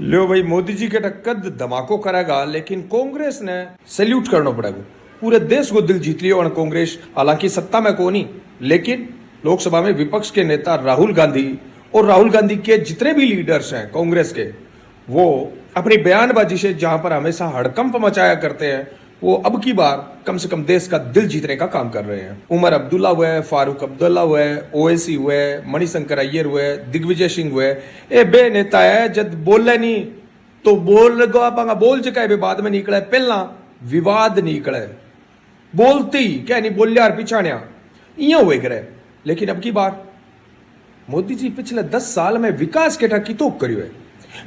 लो भाई, मोदी जी के टक्कर धमाको करेगा, लेकिन कांग्रेस ने सैल्यूट करना पड़ेगा। पूरे देश को दिल जीत लियो और कांग्रेस हालांकि सत्ता में को नहीं, लेकिन लोकसभा में विपक्ष के नेता राहुल गांधी और राहुल गांधी के जितने भी लीडर्स हैं कांग्रेस के, वो अपनी बयानबाजी से जहां पर हमेशा हड़कंप मचाया करते हैं, वो अब की बार कम से कम देश का दिल जीतने का काम कर रहे हैं। उमर अब्दुल्ला हुए, फारूक अब्दुल्ला हुए, ओवैसी हुए, मणिशंकर अय्यर हुए, दिग्विजय सिंह हुए, ए बे नेता है जब बोले नहीं तो बोल चुका है, बाद में निकले पहला विवाद निकले बोलती क्या नहीं बोलिया पिछाणिया इं हुए करे। लेकिन अब की बार मोदी जी पिछले 10 साल में विकास के टकी तो करियो है,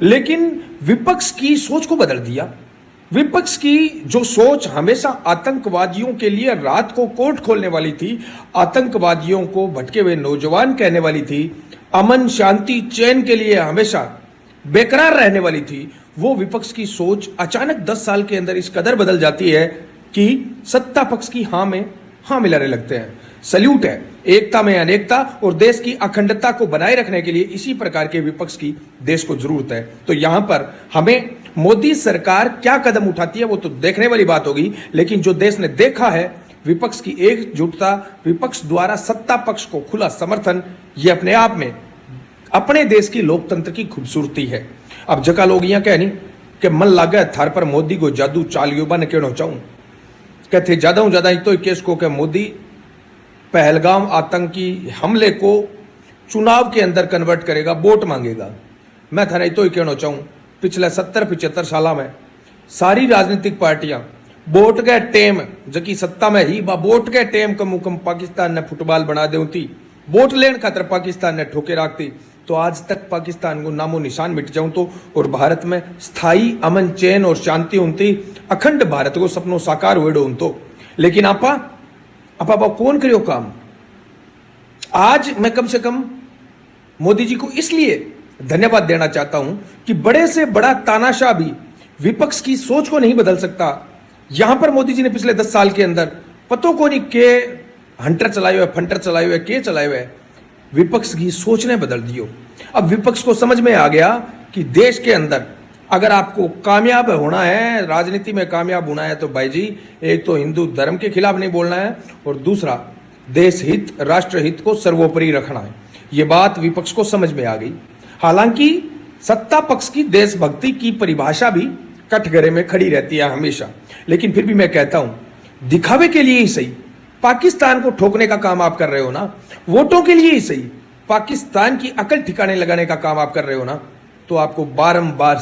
लेकिन विपक्ष की सोच को बदल दिया। विपक्ष की जो सोच हमेशा आतंकवादियों के लिए रात को कोर्ट खोलने वाली थी, आतंकवादियों को भटके हुए नौजवान कहने वाली थी, अमन शांति चैन के लिए हमेशा बेकरार रहने वाली थी, वो विपक्ष की सोच अचानक 10 साल के अंदर इस कदर बदल जाती है कि सत्ता पक्ष की हां में हां मिलाने लगते हैं। सल्यूट है, एकता में अनेकता और देश की अखंडता को बनाए रखने के लिए इसी प्रकार के विपक्ष की देश को जरूरत है। तो यहां पर हमें मोदी सरकार क्या कदम उठाती है वो तो देखने वाली बात होगी, लेकिन जो देश ने देखा है विपक्ष की एकजुटता, विपक्ष द्वारा सत्ता पक्ष को खुला समर्थन, ये अपने आप में अपने देश की लोकतंत्र की खूबसूरती है। अब जका लोग यहाँ कह नहीं कि मन लागे थार पर मोदी को जादू चालियो बन कहना चाहूं, कहते ज्यादा ही तो केस को मोदी पहलगाम आतंकी हमले को चुनाव के अंदर कन्वर्ट करेगा, वोट मांगेगा। मैं थाने तो ही कहना चाहूं, पिछले 70-75 साल में सारी राजनीतिक पार्टियां वोट के टेम जबकि सत्ता में ही वोट के टेम कम कम पाकिस्तान ने फुटबॉल बना दे थी, वोट लेने खातर पाकिस्तान ने ठोके रखती, तो आज तक पाकिस्तान को नामो निशान मिट जाऊं तो और भारत में स्थायी अमन चैन और शांति होती, अखंड भारत को सपनों साकार हुए डोन तो। लेकिन आपा कौन करियो काम। आज मैं कम से कम मोदी जी को इसलिए धन्यवाद देना चाहता हूं कि बड़े से बड़ा तानाशाह भी विपक्ष की सोच को नहीं बदल सकता। यहां पर मोदी जी ने पिछले 10 साल के अंदर पतों को नहीं के हंटर चलाए हुए, फंटर चलाए हुए, के चलाए हुए, विपक्ष की सोच ने बदल दियो। अब विपक्ष को समझ में आ गया कि देश के अंदर अगर आपको कामयाब होना है, राजनीति में कामयाब होना है, तो भाई जी एक तो हिंदू धर्म के खिलाफ नहीं बोलना है और दूसरा देश हित, राष्ट्र हित को सर्वोपरि रखना है। ये बात विपक्ष को समझ में आ गई। हालांकि सत्ता पक्ष की देशभक्ति की परिभाषा भी कटघरे में खड़ी रहती है हमेशा, लेकिन फिर भी मैं कहता हूं दिखावे के लिए ही सही पाकिस्तान को ठोकने का काम आप कर रहे हो ना, वोटों के लिए ही सही पाकिस्तान की अकल ठिकाने लगाने का काम आप कर रहे हो ना, तो आपको बारंबार